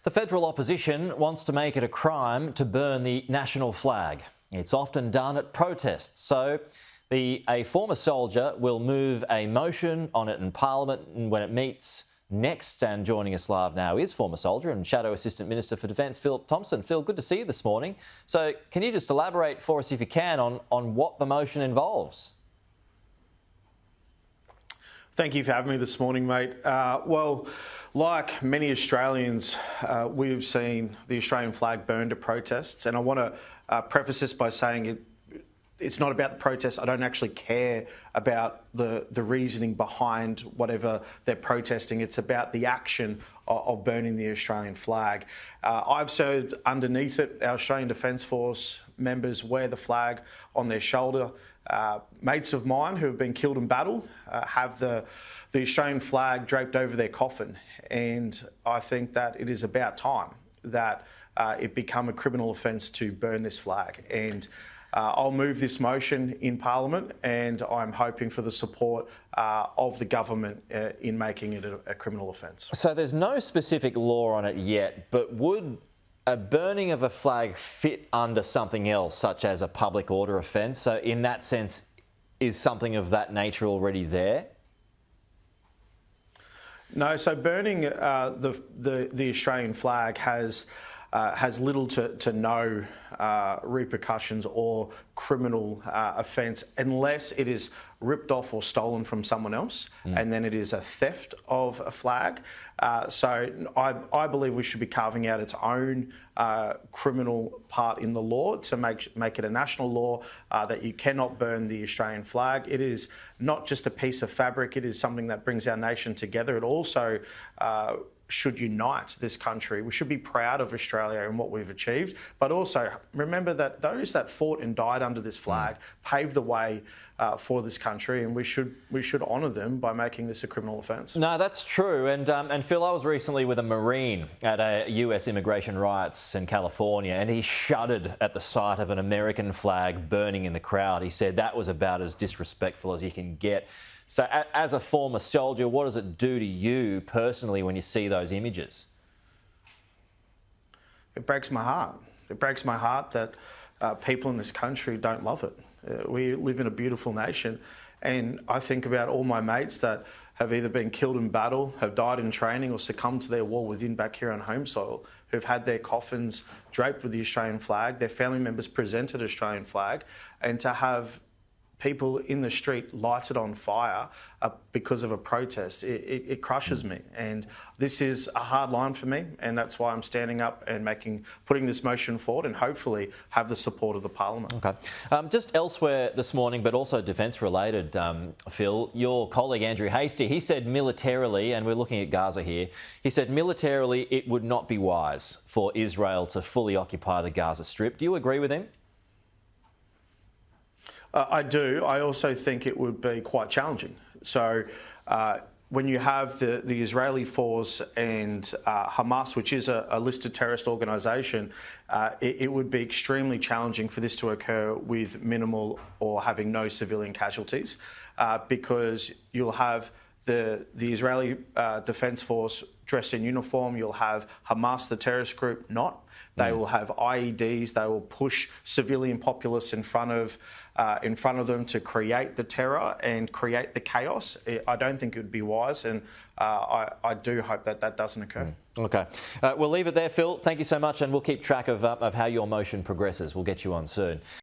The federal opposition wants to make it a crime to burn the national flag. It's often done at protests, so a former soldier will move a motion on it in Parliament when it meets next. And joining us live now is former soldier and Shadow Assistant Minister for Defence, Phillip Thompson. Phil, good to see you this morning. So can you just elaborate for us, if you can, on what the motion involves? Thank you for having me this morning, mate. Well, like many Australians, we've seen the Australian flag burned at protests, and I want to preface this by saying it's not about the protest. I don't actually care about the reasoning behind whatever they're protesting. It's about the action of burning the Australian flag. I've served underneath it. Our Australian Defence Force members wear the flag on their shoulder. Mates of mine who have been killed in battle have the Australian flag draped over their coffin, and I think that it is about time that it become a criminal offence to burn this flag. And I'll move this motion in Parliament, and I'm hoping for the support of the government in making it a criminal offence. So there's no specific law on it yet, but would a burning of a flag fit under something else, such as a public order offence? So in that sense, is something of that nature already there? No, so burning the Australian flag has little to no repercussions or criminal offence unless it is ripped off or stolen from someone else, and then it is a theft of a flag. So I believe we should be carving out its own criminal part in the law to make it a national law that you cannot burn the Australian flag. It is not just a piece of fabric, it is something that brings our nation together. It also should unite this country. We should be proud of Australia and what we've achieved, but also remember that those that fought and died under this flag paved the way for this country, and we should honour them by making this a criminal offence. No, that's true. And Phil, I was recently with a Marine at a US immigration riots in California, and he shuddered at the sight of an American flag burning in the crowd. He said that was about as disrespectful as you can get. So as a former soldier, what does it do to you personally when you see those images? It breaks my heart. It breaks my heart that people in this country don't love it. We live in a beautiful nation, and I think about all my mates that have either been killed in battle, have died in training, or succumbed to their war within back here on home soil, who've had their coffins draped with the Australian flag, their family members presented Australian flag, and to have people in the street lighted on fire because of a protest, it crushes me. And this is a hard line for me, and that's why I'm standing up and putting this motion forward, and hopefully have the support of the Parliament. Okay. Just elsewhere this morning, but also defence related, Phil, your colleague Andrew Hastie, he said militarily, and we're looking at Gaza here, he said militarily it would not be wise for Israel to fully occupy the Gaza Strip. Do you agree with him? I do. I also think it would be quite challenging. So when you have the Israeli force and Hamas, which is a listed terrorist organisation, it would be extremely challenging for this to occur with minimal or having no civilian casualties, because you'll have the Israeli Defence Force dressed in uniform, you'll have Hamas, the terrorist group, not. They will have IEDs. They will push civilian populace in front of them to create the terror and create the chaos. I don't think it would be wise, and I do hope that doesn't occur. Okay. We'll leave it there, Phil. Thank you so much, and we'll keep track of how your motion progresses. We'll get you on soon.